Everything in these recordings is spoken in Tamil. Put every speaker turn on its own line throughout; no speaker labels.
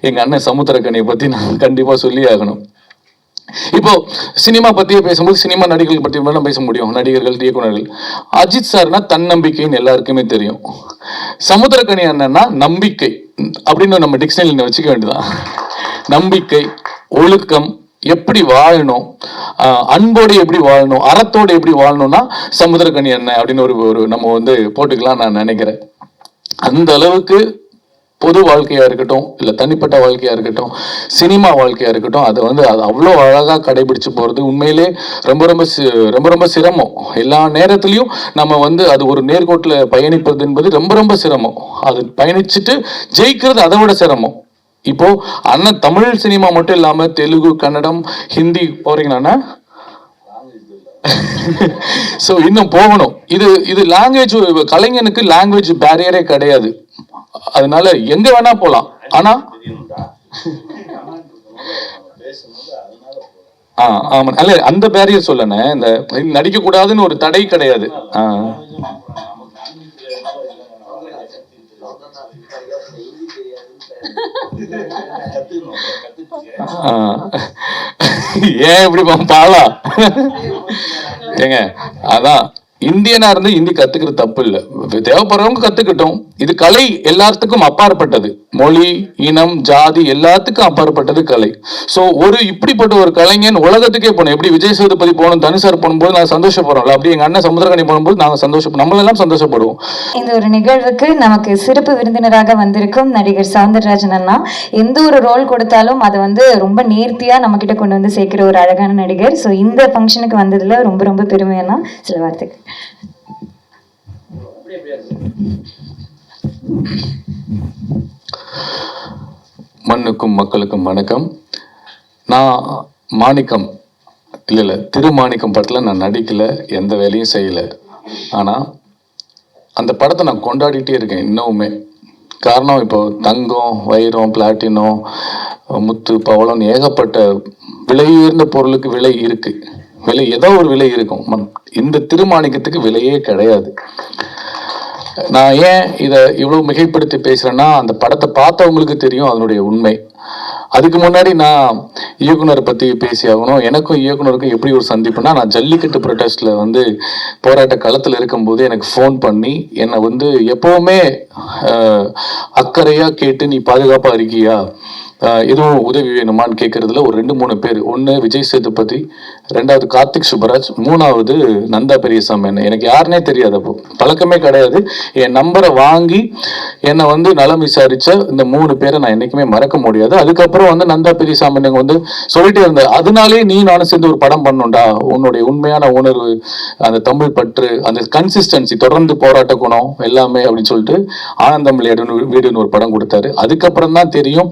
எங்கள் அண்ணன் சமுத்திரக்கனியை பற்றி நான் கண்டிப்பாக சொல்லி ஆகணும். இப்போ சினிமா பற்றியே பேசும்போது சினிமா நடிகர்கள் பற்றி மட்டும் பேச முடியும், நடிகர்கள் இயக்குநர்கள். அஜித் சார்னா தன்னம்பிக்கைன்னு எல்லாருக்குமே தெரியும். சமுத்திரக்கனி அண்ணன்னா நம்பிக்கை அப்படின்னு நம்ம டிக்ஷனரியில் வச்சுக்க வேண்டியதான். நம்பிக்கை, ஒழுக்கம், எப்படி வாழணும், அன்போடு எப்படி வாழணும், அறத்தோடு எப்படி வாழணும்னா சமுத்திரக்கனி அண்ணன் அப்படின்னு ஒரு நம்ம வந்து போட்டுக்கலாம் நான் நினைக்கிறேன். அந்த அளவுக்கு பொது வாழ்க்கையா இருக்கட்டும், இல்லை தனிப்பட்ட வாழ்க்கையா இருக்கட்டும், சினிமா வாழ்க்கையா இருக்கட்டும், அதை வந்து அது அவ்வளோ அழகாக கடைபிடிச்சு போகிறது உண்மையிலே ரொம்ப ரொம்ப ரொம்ப ரொம்ப சிரமம். எல்லா நேரத்துலையும் நம்ம வந்து அது ஒரு நேர்கோட்டில் பயணிப்பது என்பது ரொம்ப ரொம்ப சிரமம். அது பயணிச்சுட்டு ஜெயிக்கிறது அதை விட சிரமம். இப்போ அண்ணன் தமிழ் சினிமா மட்டும் இல்லாமல் தெலுங்கு, கன்னடம், ஹிந்தி போறீங்களாண்ணா? ஸோ இன்னும் போகணும். இது லாங்குவேஜ், கலைஞனுக்கு லாங்குவேஜ் பேரியரே கிடையாது. அதனால எங்க வேணா போலாம். ஆனா ஆமா, அல்ல அந்த பேரியர் சொல்லனே, இந்த நடிக்க கூடாதுன்னு ஒரு தடை கிடையாது. ஏன் இப்படி பாலா ஏங்க, அதான் இந்தியனா இருந்து ஹிந்தி கத்துக்கிறது தப்பு இல்லை, தேவைப்படுறவங்க கத்துக்கிட்டோம். இது கலை எல்லாத்துக்கும் அப்பாற்பட்டது, மொழி, இனம், ஜாதி எல்லாத்துக்கும் அப்பாற்பட்டது கலை. ஸோ ஒரு இப்படிப்பட்ட ஒரு கலைஞன் உலகத்துக்கே போனோம். எப்படி விஜய் சேதுபதி போகணும், தனுசார் போகும்போது நாங்கள் சந்தோஷப்படுறோம்ல, அப்படி எங்க அண்ணன் சமுத்திரக்கனி போகும்போது நாங்கள் நம்மளெல்லாம் சந்தோஷப்படுவோம்.
இந்த ஒரு நிகழ்வுக்கு நமக்கு சிறப்பு விருந்தினராக வந்திருக்கும் நடிகர் சௌந்தரராஜன் அண்ணா. எந்த ஒரு ரோல் கொடுத்தாலும் அதை வந்து ரொம்ப நேர்த்தியா நம்ம கிட்ட கொண்டு வந்து சேர்க்கிற ஒரு அழகான நடிகர். ஸோ இந்த ஃபங்க்ஷனுக்கு வந்ததுல ரொம்ப ரொம்ப பெருமையான சில வார்த்தைகள்.
மண்ணுக்கும் மக்களுக்கும் வணக்கம். நான் மாணிக்கம் இல்லை திருமாணிக்கம் படத்தில் நான் நடிக்கலை, எந்த வேலையும் செய்யலை. ஆனால் அந்த படத்தை நான் கொண்டாடிட்டே இருக்கேன் இன்னுமே. காரணம், இப்போ தங்கம், வைரம், பிளாட்டினம், முத்து, பவளம், ஏகப்பட்ட விலை உயர்ந்த பொருளுக்கு விலை இருக்கு. விலை ஏதோ ஒரு விலை இருக்கும். இந்த திருமாணிக்கத்துக்கு விலையே கிடையாது. நான் ஏன் இதை இவ்வளோ மிகைப்படுத்தி பேசுகிறேன்னா, அந்த படத்தை பார்த்தவங்களுக்கு தெரியும் அதனுடைய உண்மை. அதுக்கு முன்னாடி நான் இயக்குனரை பற்றி பேசி ஆகணும். எனக்கும் இயக்குனருக்கும் எப்படி ஒரு சந்திப்புனா, நான் ஜல்லிக்கட்டு ப்ரொடெஸ்ட்டில் வந்து போராட்ட களத்தில் இருக்கும்போது எனக்கு ஃபோன் பண்ணி என்னை வந்து எப்போவுமே அக்கறையாக கேட்டு, நீ பாதுகாப்பாக இருக்கியா, எதுவும் உதவி வேணுமான்னு கேட்கறதுல ஒரு 2-3 பேர். ஒன்று விஜய் சேதுபதி, 2வது கார்த்திக் சுப்பராஜ், 3வது நந்தா பெரியசாமி. எனக்கு யாருன்னே தெரியாது, அப்போ பழக்கமே கிடையாது. என் நம்பரை வாங்கி என்னை வந்து நலம் விசாரித்த இந்த 3 பேரை நான் என்றைக்குமே மறக்க முடியாது. அதுக்கப்புறம் வந்து நந்தா பெரியசாமி வந்து சொல்லிட்டே இருந்தேன், அதனாலே நீ நானும் சேர்ந்து ஒரு படம் பண்ணணும்டா, உன்னுடைய உண்மையான உணர்வு, அந்த தமிழ் பற்று, அந்த கன்சிஸ்டன்சி, தொடர்ந்து போராட்ட குணம் எல்லாமே அப்படின்னு சொல்லிட்டு ஆனந்தம் வீடுன்னு ஒரு படம் கொடுத்தாரு. அதுக்கப்புறம் தான் தெரியும்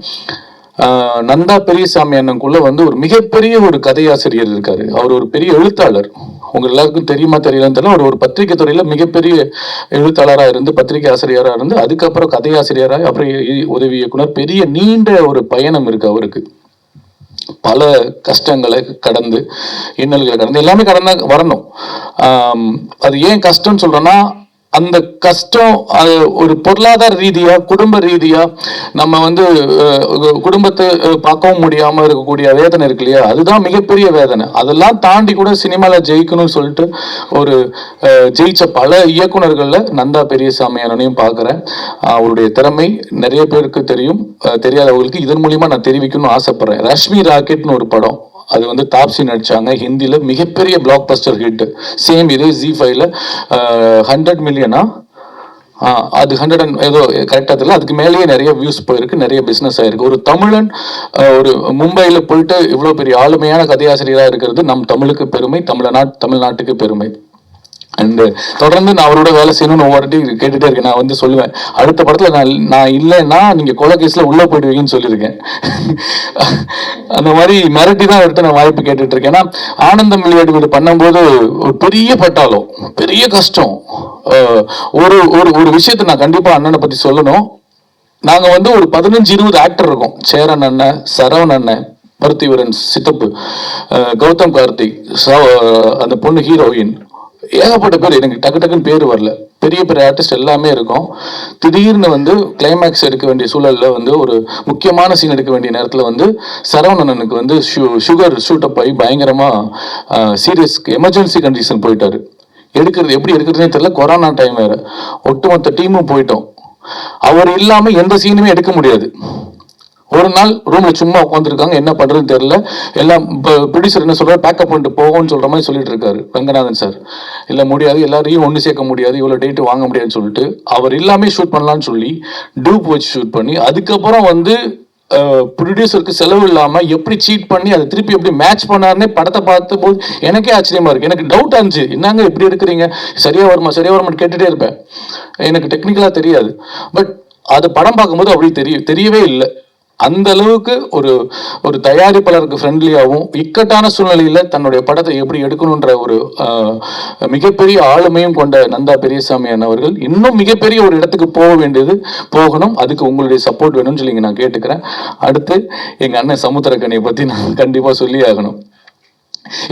நந்தா பெரியசாமி அண்ணனுக்குள்ள வந்து ஒரு மிகப்பெரிய ஒரு கதையாசிரியர் இருக்காரு. அவர் ஒரு பெரிய எழுத்தாளர். உங்க எல்லாருக்கும் தெரியுமா தெரியலன்னு தெரியல. ஒரு பத்திரிகை துறையில மிகப்பெரிய எழுத்தாளராக இருந்து, பத்திரிகை ஆசிரியராக இருந்து, அதுக்கப்புறம் கதையாசிரியராக, அப்புறம் உதவி இயக்குனர். பெரிய நீண்ட ஒரு பயணம் இருக்கு அவருக்கு. பல கஷ்டங்களை கடந்து, இன்னல்களை கடந்து, எல்லாமே கடந்தா வரணும். அது ஏன் கஷ்டம்னு சொல்றேன்னா, அந்த கஷ்டம் அது ஒரு பொருளாதார ரீதியா, குடும்ப ரீதியா நம்ம வந்து குடும்பத்தை பார்க்கவும் முடியாம இருக்கக்கூடிய வேதனை இருக்கு இல்லையா, அதுதான் மிகப்பெரிய வேதனை. அதெல்லாம் தாண்டி கூட சினிமால ஜெயிக்கணும்னு சொல்லிட்டு ஒரு ஜெயிச்ச பல இயக்குனர்கள்ல நந்தா பெரியசாமி அண்ணனையும் பார்க்குறேன். அவருடைய திறமை நிறைய பேருக்கு தெரியும், தெரியாதவங்களுக்கு இதன் மூலியமா நான் தெரிவிக்கணும்னு ஆசைப்படுறேன். ரஷ்மி ராக்கெட்னு ஒரு படம், அது வந்து தாப்சி நடிச்சாங்க, ஹிந்தியில் மிகப்பெரிய பிளாக் பஸ்டர் ஹிட். சேம் இதே ZEE5ல 100 மில்லியனா, அது 100 ஏதோ கரெக்டாக தெரியல, அதுக்கு மேலேயே நிறைய வியூஸ் போயிருக்கு, நிறைய பிஸ்னஸ் ஆயிருக்கு. ஒரு தமிழன் ஒரு மும்பையில் போயிட்டு இவ்வளோ பெரிய ஆளுமையான கதையாசிரியராக இருக்கிறது நம் தமிழுக்கு பெருமை, தமிழ்நாட்டுக்கு பெருமை. அண்ட் தொடர்ந்து நான் அவரோட வேலை செய்யணும்னு ஒவ்வொரு கேட்டுட்டே இருக்கேன். நான் வந்து சொல்லுவேன், அடுத்த படத்தில் நான் இல்லைன்னா நீங்கள் கொலை கேஸில் உள்ளே போயிடுவீங்கன்னு சொல்லியிருக்கேன். அந்த மாதிரி மிரட்டி தான் அவர்கிட்ட நான் வாய்ப்பு கேட்டுட்டு இருக்கேன். ஏன்னா ஆனந்தம் விளையாட்டு பண்ணும்போது ஒரு பெரிய பட்டாலும் பெரிய கஷ்டம். ஒரு ஒரு விஷயத்தை நான் கண்டிப்பாக அண்ணனை பற்றி சொல்லணும். நாங்கள் வந்து ஒரு 15-20 ஆக்டர் இருக்கோம். சேரன் அண்ணன், சரவணன் அண்ணன், பருத்திவரன் சித்தப்பு, கௌதம் கார்த்திக், அந்த பொண்ணு ஹீரோயின், ஏகப்பட்ட பேர், எனக்கு டக்கு டக்குன்னு பேர் வரல, பெரிய பெரிய ஆர்டிஸ்ட் எல்லாமே இருக்கும். திடீர்னு வந்து கிளைமேக்ஸ் எடுக்க வேண்டிய சூழல்ல வந்து ஒரு முக்கியமான சீன் எடுக்க வேண்டிய நேரத்தில் வந்து சரவணனுக்கு வந்து சுகர் ஷூட்டப் ஆகி பயங்கரமா சீரியஸ் எமர்ஜென்சி கண்டிஷன் போயிட்டாரு. எப்படி எடுக்கிறதுனே தெரியல, கொரோனா டைம் வேற, ஒட்டுமொத்த டீமும் போயிட்டோம். அவர் இல்லாம எந்த சீனுமே எடுக்க முடியாது. ஒரு நாள் ரூம்ல சும்மா உட்காந்துருக்காங்க, என்ன பண்றதுன்னு தெரியல. எல்லாம் ப்ரொடியூசர் என்ன சொல்றாரு, பேக்கப் பண்ணிட்டு போவோம்னு சொல்ற மாதிரி சொல்லிட்டு இருக்காரு ரங்கநாதன் சார். இல்ல முடியாது, எல்லாரையும் ஒன்று சேர்க்க முடியாது, இவ்வளவு டேட் வாங்க முடியாதுன்னு சொல்லிட்டு அவர் எல்லாமே ஷூட் பண்ணலாம்னு சொல்லி டூப் வச்சு ஷூட் பண்ணி, அதுக்கப்புறம் வந்து ப்ரொடியூசருக்கு செலவு இல்லாம எப்படி சீட் பண்ணி அதை திருப்பி எப்படி மேட்ச் பண்ணாருன்னே படத்தை பார்த்த போது எனக்கே ஆச்சரியமா இருக்கு. எனக்கு டவுட் ஆச்சு, என்னங்க எப்படி எடுக்கிறீங்க, சரியா வருமான்னு கேட்டுட்டே இருப்பேன். எனக்கு டெக்னிக்கலா தெரியாது, பட் அது படம் பார்க்கும்போது அப்படி தெரியவே இல்லை. அந்த அளவுக்கு ஒரு தயாரிப்பாளருக்கு ஃப்ரெண்ட்லியாகவும் இக்கட்டான சூழ்நிலையில தன்னுடைய படத்தை எப்படி எடுக்கணுன்ற ஒரு மிகப்பெரிய ஆளுமையும் கொண்ட நந்தா பெரியசாமி அவர்கள் இன்னும் மிகப்பெரிய ஒரு இடத்துக்கு போகணும். அதுக்கு உங்களுடைய சப்போர்ட் வேணும்னு சொல்லி நான் கேட்டுக்கிறேன். அடுத்து எங்க அண்ணன் சமுத்திரக்கனியை பத்தி நான் கண்டிப்பா சொல்லி ஆகணும்.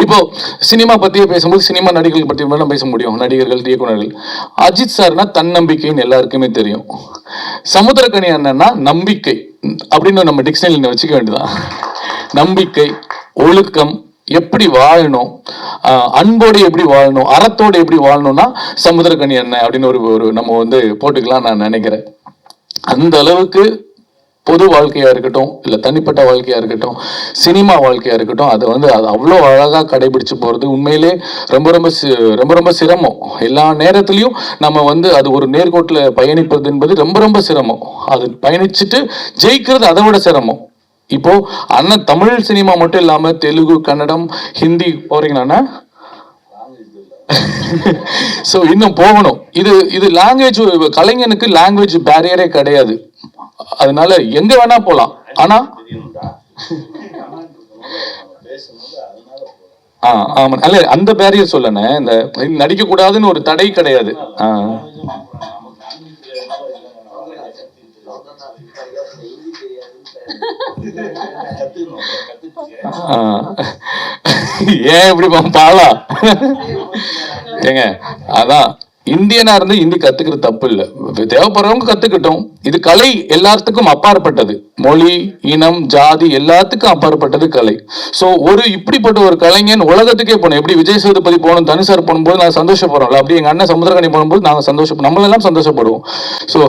இப்போ சினிமா பத்தியே பேசும்போது சினிமா நடிகர்கள் பற்றி மட்டும் பேச முடியும், நடிகர்கள், இயக்குநர்கள். அஜித் சார்னா தன்னம்பிக்கைன்னு எல்லாருக்குமே தெரியும். சமுத்திரக்கனி அண்ணன்னா நம்பிக்கை அப்படின்னு நம்ம டிக்ஷனரியில் வச்சுக்க வேண்டியதான். நம்பிக்கை, ஒழுக்கம், எப்படி வாழணும், அன்போடு எப்படி வாழணும், அறத்தோடு எப்படி வாழணும்னா சமுத்திரக்கனி அண்ணன் அப்படின்னு ஒரு நம்ம வந்து போட்டுக்கலாம் நான் நினைக்கிறேன். அந்த அளவுக்கு பொது வாழ்க்கையா இருக்கட்டும், இல்ல தனிப்பட்ட வாழ்க்கையா இருக்கட்டும், சினிமா வாழ்க்கையா இருக்கட்டும், அதை வந்து அது அவ்வளோ அழகா கடைபிடிச்சு போறது உண்மையிலே ரொம்ப ரொம்ப சிரமம். எல்லா நேரத்திலையும் நம்ம வந்து அது ஒரு நேர்கோட்டில் பயணிப்பது என்பது ரொம்ப ரொம்ப சிரமம். அது பயணிச்சுட்டு ஜெயிக்கிறது அதை விட சிரமம். இப்போ அண்ணன் தமிழ் சினிமா மட்டும் இல்லாம தெலுங்கு, கன்னடம், ஹிந்தி போறீங்கன்னா ஸோ இன்னும் போகணும். இது லாங்குவேஜ், கலைஞனுக்கு லாங்குவேஜ் பேரியரே கிடையாது. அதனால எங்க வேணா போலாம். ஆனா ஆமா, அல்ல அந்த பேரியர் சொல்லனே, இந்த நடிக்க கூடாதுன்னு ஒரு தடை கிடையாது. ஏன் இப்படி பாலா ஏங்க, அதான் இந்தியனா இருந்து ஹிந்தி கத்துக்கிறது தப்பு இல்லை, தேவைப்படுறவங்க கத்துக்கிட்டோம். இது கலை எல்லாத்துக்கும் அப்பாற்பட்டது, மொழி, இனம், ஜாதி எல்லாத்துக்கும் அப்பாற்பட்டது கலை. ஸோ இப்படிப்பட்ட ஒரு கலைஞன் உலகத்துக்கே போனோம். எப்படி விஜய் சேதுபதி போகணும், தனுசார் போகும்போது நான் சந்தோஷப்படுறோம்ல, அப்படி எங்க அண்ணன் சமுத்திரக்கனி போகும்போது நாங்கள் நம்மளெல்லாம் சந்தோஷப்படுவோம். ஸோ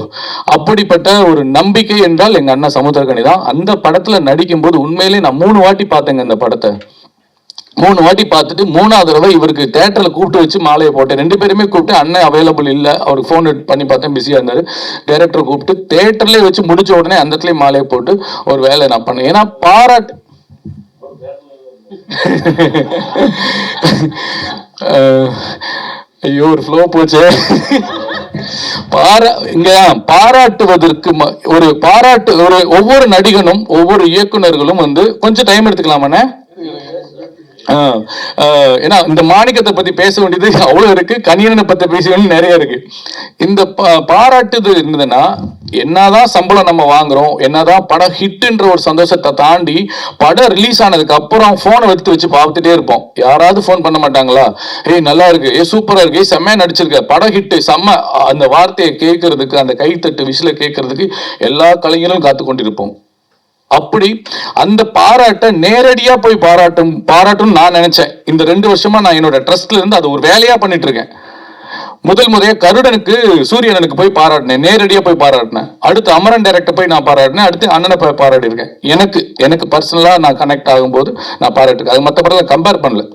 அப்படிப்பட்ட ஒரு நம்பிக்கை என்றால் எங்க அண்ணன் சமுத்திரக்கனி தான். அந்த படத்துல நடிக்கும் போது உண்மையிலே நான் 3 வாட்டி பார்த்தேங்க இந்த படத்தை. 3 வாட்டி பார்த்துட்டு 3ஆவது தடவை இவருக்கு தேட்டரில் கூப்பிட்டு வச்சு மாலையை போட்டேன். 2 பேருமே கூப்பிட்டு, அண்ணன் அவைலபிள் இல்லை, அவருக்கு ஃபோன் பண்ணி பார்த்தேன், பிஸியாக இருந்தார். டைரக்டர் கூப்பிட்டு தேட்டர்லேயே வச்சு முடிச்ச உடனே அந்த இடத்துலயே மாலையை போட்டு ஒரு வேலை நான் பண்ணேன். ஏன்னா பாராட்டு ஐயோ ஒரு ஃப்ளோ போச்சு. பாராட்டுவதற்கு ஒவ்வொரு நடிகனும் ஒவ்வொரு இயக்குனர்களும் வந்து கொஞ்சம் டைம் எடுத்துக்கலாமாண்ணே. ஏன்னா இந்த மாணிக்கத்தை பத்தி பேச வேண்டியது அவ்வளவு இருக்கு, கணியனை பத்தி பேச வேண்டியது நிறைய இருக்கு. இந்த பாராட்டுது இருந்ததுன்னா என்னதான் சம்பளம் நம்ம வாங்குறோம், என்னதான் படம் ஹிட்ன்ற ஒரு சந்தோஷத்தை தாண்டி படம் ரிலீஸ் ஆனதுக்கு அப்புறம் போனை வச்சு பார்த்துட்டே இருப்போம். யாராவது போன் பண்ண மாட்டாங்களா, ஏய் நல்லா இருக்கு, ஏ சூப்பரா இருக்கு, ஏ செம்மையா நடிச்சிருக்க, படம் ஹிட் செம்ம, அந்த வார்த்தையை கேட்கறதுக்கு, அந்த கைத்தட்டு விசில கேட்கறதுக்கு எல்லா கலைஞர்களும் காத்து கொண்டிருப்போம். அப்படி அந்த பாராட்ட நேரடியா போய் பாராட்டும் நான் நினைச்சேன். இந்த 2 வருஷமா நான் என்னோட ட்ரஸ்ட்ல இருந்து அது ஒரு வேலையா பண்ணிட்டு இருக்கேன். முதல் முறையா கருடனுக்கு, சூரியனுக்கு போய் பாராட்டினேன், நேரடியா போய் பாராட்டினேன். அடுத்து அமரன் டைரக்டர் போய் நான் பாராட்டினேன். அடுத்து அண்ணனை போய் பாராட்டி இருக்கேன். எனக்கு பர்சனலா நான் கனெக்ட் ஆகும்போது நான் பாராட்டிருக்கேன். அது மற்ற படத்தை கம்பேர் பண்ணல.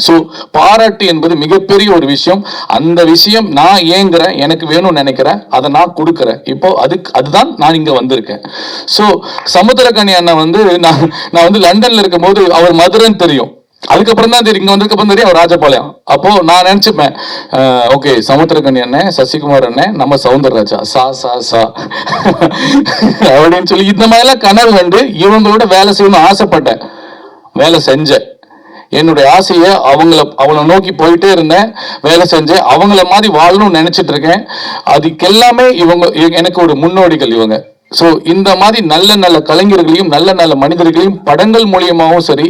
ஸோ பாராட்டு என்பது மிகப்பெரிய ஒரு விஷயம். அந்த விஷயம் நான் ஏங்குறேன், எனக்கு வேணும்னு நினைக்கிறேன், அதை நான் கொடுக்குறேன். இப்போ அதுதான் நான் இங்க வந்திருக்கேன். ஸோ சமுத்திரக்கனி அண்ணன் வந்து நான் வந்து லண்டன்ல இருக்கும் போது அவர் மதுரைன்னு தெரியும். அதுக்கப்புறம் தான் தெரியும், இங்க வந்ததுக்கப்புறம் தெரியும் அவர் ராஜபாளையம். அப்போ நான் நினைச்சுப்பேன், ஓகே சமுத்திரக்கனி அண்ணன், சசிகுமார் அண்ணன், நம்ம சவுந்தரராஜா சா அப்படின்னு சொல்லி இந்த மாதிரிலாம் கனவு கண்டு இவங்களோட வேலை செய்யணும்னு ஆசைப்பட்டேன், வேலை செஞ்சேன். என்னுடைய ஆசையை அவங்கள நோக்கி போயிட்டே இருந்தேன், வேலை செஞ்சேன், அவங்கள மாதிரி வாழணும்னு நினைச்சிட்டு இருக்கேன். அதுக்கு எல்லாமே இவங்க எனக்கு ஒரு முன்னோடிகள். இவங்க ஸோ இந்த மாதிரி நல்ல நல்ல கலைஞர்களையும் நல்ல நல்ல மனிதர்களையும் படங்கள் மூலியமாகவும் சரி,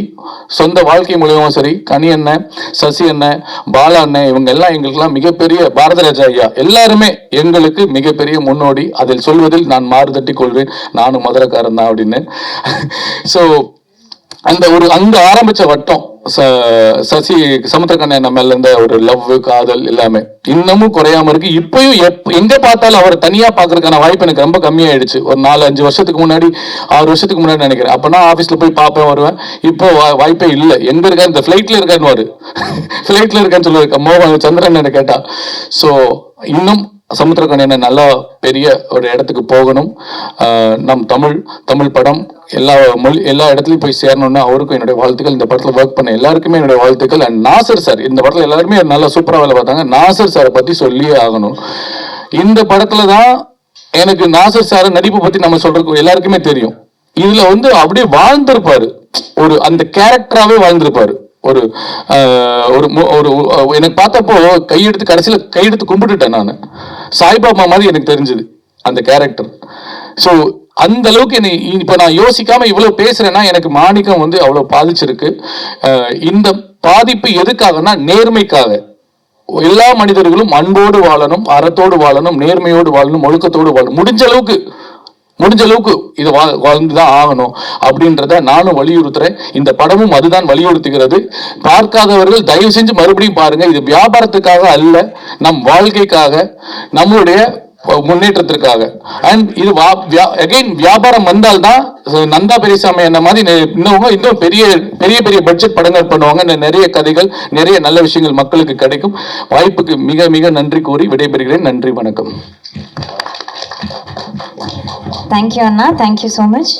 சொந்த வாழ்க்கை மூலியமாகவும் சரி, கனி அண்ணன், சசி அண்ணன், பாலா அண்ணன், இவங்க எல்லாம் எங்களுக்கெல்லாம் மிகப்பெரிய, பாரதராஜா ஐயா எல்லாருமே எங்களுக்கு மிகப்பெரிய முன்னோடி. அதில் சொல்வதில் நான் மாறுதட்டி கொள்வேன், நானும் மதுரக்காரன் தான் அப்படின்னு. ஸோ அந்த ஒரு அங்க ஆரம்பிச்ச வட்டம் சசி சமுத்திரக்கண்ணன் நம்ம இருந்த ஒரு லவ், காதல் எல்லாமே இன்னமும் குறையாம இருக்கு. இப்பயும் எங்க பார்த்தாலும் அவரை தனியா பாக்குறதுக்கான வாய்ப்பு எனக்கு ரொம்ப கம்மியாயிடுச்சு. ஒரு 4-5 வருஷத்துக்கு முன்னாடி, 6 வருஷத்துக்கு முன்னாடி நினைக்கிறேன். அப்பனா ஆபீஸ்ல போய் பார்ப்பேன், வருவேன். இப்போ வாய்ப்பே இல்லை. எங்க இருக்கா, இந்த பிளைட்ல இருக்கான்னு பிளைட்ல இருக்கான்னு சொல்லுவாரு மோகன் சந்திரன் என்ன கேட்டா. ஸோ இன்னும் சமுத்திரக்கண்ணன் நல்லா பெரிய ஒரு இடத்துக்கு போகணும். நம் தமிழ் படம் எல்லா இடத்துலையும் போய் சேரணும்னு அவருக்கும் என்னுடைய வாழ்த்துக்கள். இந்த படத்தில் ஒர்க் பண்ண எல்லாருக்குமே என்னுடைய வாழ்த்துக்கள். அண்ட் நாசர் சார், இந்த படத்தில் எல்லாருமே நல்லா சூப்பராக வேலை பார்த்தாங்க. நாசர் சாரை பற்றி சொல்லியே ஆகணும். இந்த படத்துல தான் எனக்கு நாசர் சார் நடிப்பை பற்றி நம்ம சொல்றது எல்லாருக்குமே தெரியும். இதுல அப்படியே வாழ்ந்திருப்பாரு, ஒரு அந்த கேரக்டராகவே வாழ்ந்திருப்பாரு. ஒரு எனக்கு பார்த்தப்போ கடைசியில் கையெடுத்து கும்பிட்டுட்டேன் நான். சாய்பாபா மாதிரி எனக்கு தெரிஞ்சது அந்த கேரக்டர். ஸோ அந்த அளவுக்கு இப்ப நான் யோசிக்காம இவ்வளவு பேசுறேன்னா எனக்கு மாணிக்கம் அவ்வளவு பாதிச்சிருக்கு. இந்த பாதிப்பு எதுக்காகனா நேர்மைக்காக. எல்லா மனிதர்களும் அன்போடு வாழணும், அறத்தோடு வாழணும், நேர்மையோடு வாழணும், ஒழுக்கத்தோடு வாழணும். முடிஞ்ச அளவுக்கு இது வாழ்ந்துதான் ஆகணும் அப்படின்றத நானும் வலியுறுத்துறேன். இந்த படமும் அதுதான் வலியுறுத்துகிறது. பார்க்காதவர்கள் தயவு செஞ்சு மறுபடியும் பாருங்க. இது வியாபாரத்துக்காக அல்ல, நம் வாழ்க்கைக்காக, நம்மளுடைய முன்னேற்றத்திற்காக. அண்ட் இது அகைன் வியாபாரம் வந்தால்தான் நந்தா பெரியசாமி என்ன மாதிரி இன்னும் பெரிய பெரிய பெரிய பட்ஜெட் படங்கள் பண்ணுவாங்க. நிறைய கதைகள், நிறைய நல்ல விஷயங்கள் மக்களுக்கு கிடைக்கும். வாய்ப்புக்கு மிக மிக நன்றி கூறி விடைபெறுகிறேன். நன்றி, வணக்கம்.
Thank you, Anna. Thank you so much.